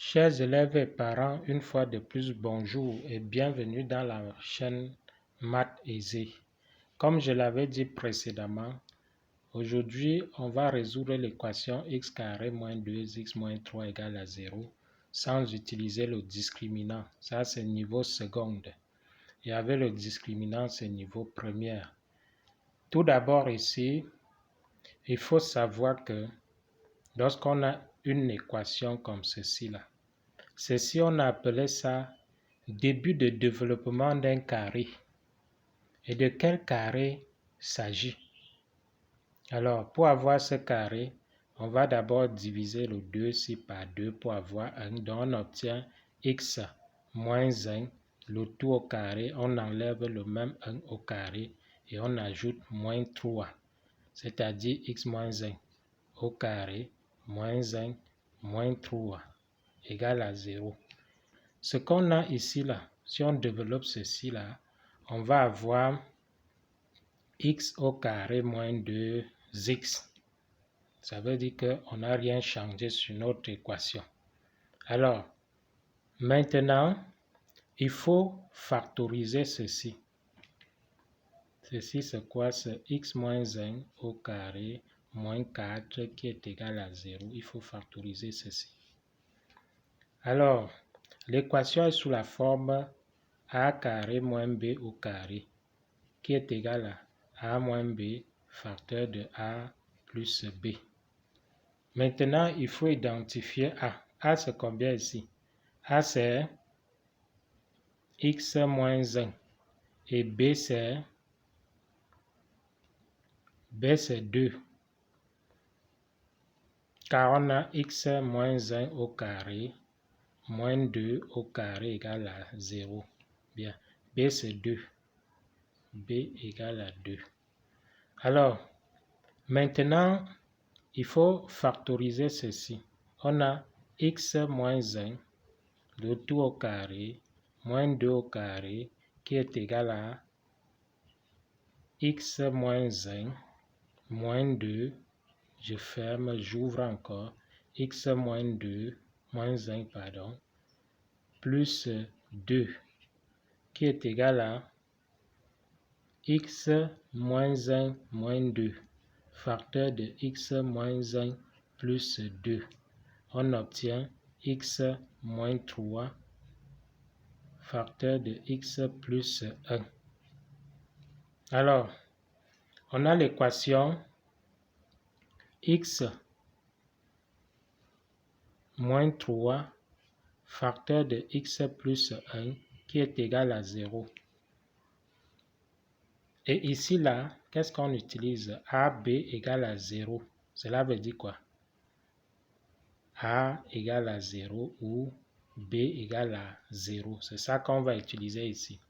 Chers élèves et parents, une fois de plus, bonjour et bienvenue dans la chaîne Maths Aisé. Comme je l'avais dit précédemment, aujourd'hui, on va résoudre l'équation x carré moins 2x moins 3 égale à 0 sans utiliser le discriminant. Ça, c'est niveau seconde. Et avec le discriminant, c'est niveau première. Tout d'abord ici, il faut savoir que lorsqu'on a une équation comme ceci-là, ceci, on a appelé ça début de développement d'un carré. Et de quel carré s'agit? Alors, pour avoir ce carré, on va d'abord diviser le 2 ici par 2 pour avoir 1. Donc, on obtient x moins 1, le tout au carré. On enlève le même 1 au carré et on ajoute moins 3, c'est-à-dire x moins 1 au carré moins 1 moins 3 égale à 0. Ce qu'on a ici, là, si on développe ceci, là, on va avoir x au carré moins 2x. Ça veut dire qu'on n'a rien changé sur notre équation. Alors, maintenant, il faut factoriser ceci. Ceci, c'est quoi? C'est x moins 1 au carré moins 4 qui est égal à 0. Il faut factoriser ceci. Alors, l'équation est sous la forme a carré moins b au carré qui est égal à a moins b facteur de a plus b. Maintenant, il faut identifier a. A, c'est combien ici? A, c'est x moins 1 et b, c'est 2. Car on a x moins 1 au carré moins 2 au carré égale à 0. Bien, b, c'est 2. B égale à 2. Alors, maintenant, il faut factoriser ceci. On a x moins 1, le tout au carré, moins 2 au carré, qui est égal à x moins 1, moins 2, je ferme, j'ouvre encore, x moins 2, moins 1, pardon, plus 2, qui est égal à x moins 1 moins 2, facteur de x moins 1 plus 2. On obtient x moins 3, facteur de x plus 1. Alors, on a l'équation x moins 3, facteur de x plus 1 qui est égal à 0. Et ici, là, qu'est-ce qu'on utilise? AB égale à 0. Cela veut dire quoi? A égale à 0 ou B égale à 0. C'est ça qu'on va utiliser ici.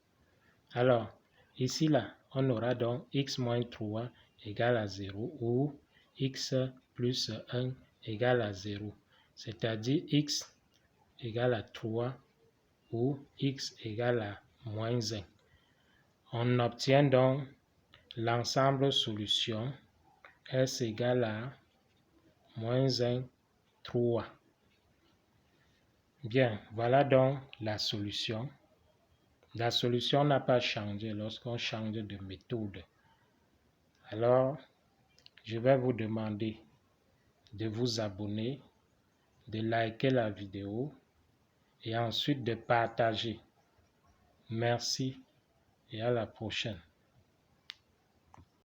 Alors, ici, là, on aura donc x moins 3 égale à 0 ou x plus 1 égale à 0. C'est-à-dire x égale à 3 ou x égale à moins 1. On obtient donc l'ensemble solution S égale à moins 1, 3. Bien, voilà donc la solution. La solution n'a pas changé lorsqu'on change de méthode. Alors, je vais vous demander de vous abonner, de liker la vidéo et ensuite de partager. Merci et à la prochaine.